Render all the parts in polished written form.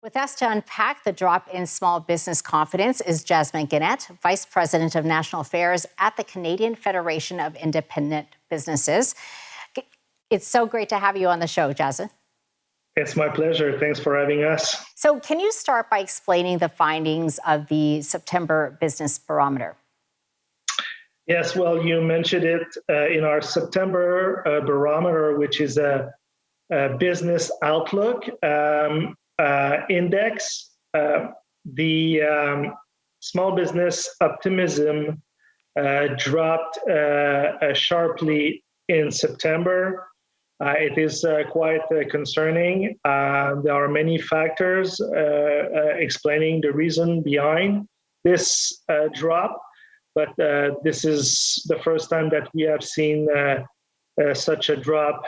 With us to unpack the drop in small business confidence is Jasmin Guénette, Vice President of National Affairs at the Canadian Federation of Independent Businesses. It's so great to have you on the show, Jasmin. It's my pleasure. Thanks for having us. So can you start by explaining the findings of the September Business Barometer? Yes, well, you mentioned it in our September barometer, which is a business outlook index. The small business optimism dropped sharply in September. It is quite concerning. There are many factors explaining the reason behind this drop, but this is the first time that we have seen such a drop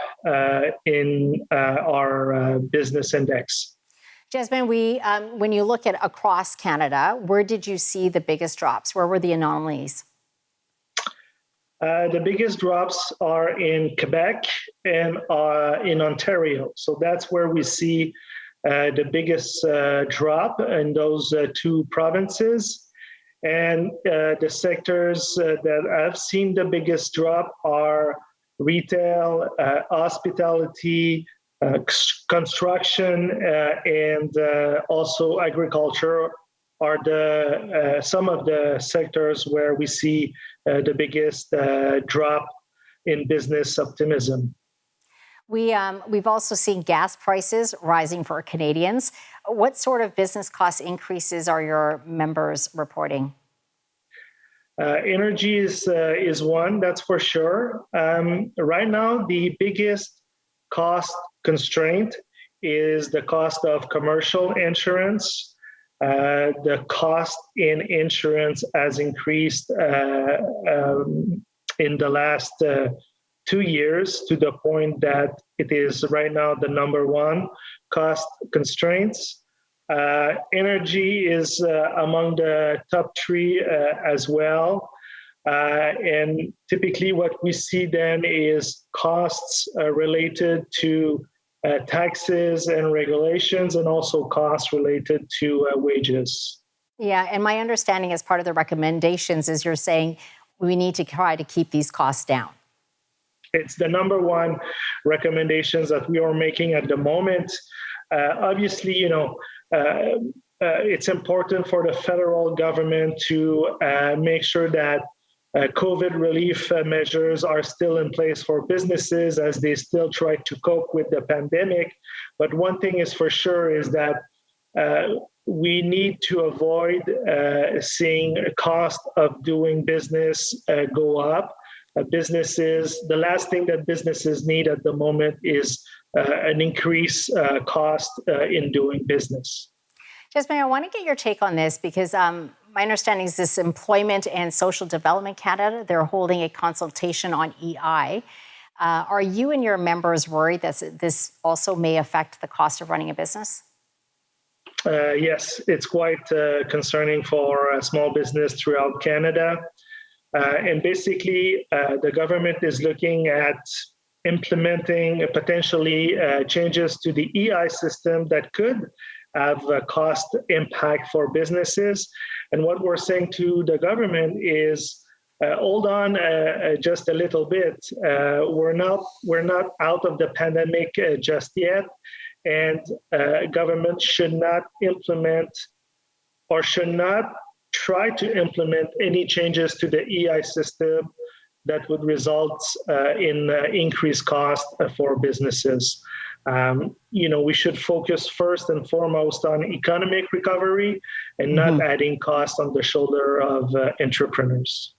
in our business index. Jasmin, when you look at across Canada, where did you see the biggest drops? Where were the anomalies? The biggest drops are in Quebec and in Ontario. So that's where we see the biggest drop in those two provinces. And the sectors that have seen the biggest drop are retail, hospitality, construction, and also agriculture are some of the sectors where we see the biggest drop in business optimism. We've also seen gas prices rising for Canadians. What sort of business cost increases are your members reporting? Energy is one, that's for sure. Right now, the biggest cost constraint is the cost of commercial insurance. The cost in insurance has increased in the last 2 years to the point that it is right now the number one cost constraints. Energy is among the top three as well. And typically what we see then is costs related to taxes and regulations, and also costs related to wages. Yeah, and my understanding as part of the recommendations is you're saying we need to try to keep these costs down. It's the number one recommendations that we are making at the moment. Obviously, it's important for the federal government to make sure that COVID relief measures are still in place for businesses as they still try to cope with the pandemic. But one thing is for sure is that we need to avoid seeing a cost of doing business go up. The last thing that businesses need at the moment is an increased cost in doing business. Jasmin, I want to get your take on this because my understanding is this Employment and Social Development Canada, they're holding a consultation on EI. Are you and your members worried that this also may affect the cost of running a business? Yes, it's quite concerning for small business throughout Canada. And basically, the government is looking at implementing potentially changes to the EI system that could have a cost impact for businesses. And what we're saying to the government is, hold on just a little bit. We're not out of the pandemic just yet, and government should not implement or should not try to implement any changes to the EI system that would result in increased cost for businesses. We should focus first and foremost on economic recovery and not adding cost on the shoulder of entrepreneurs.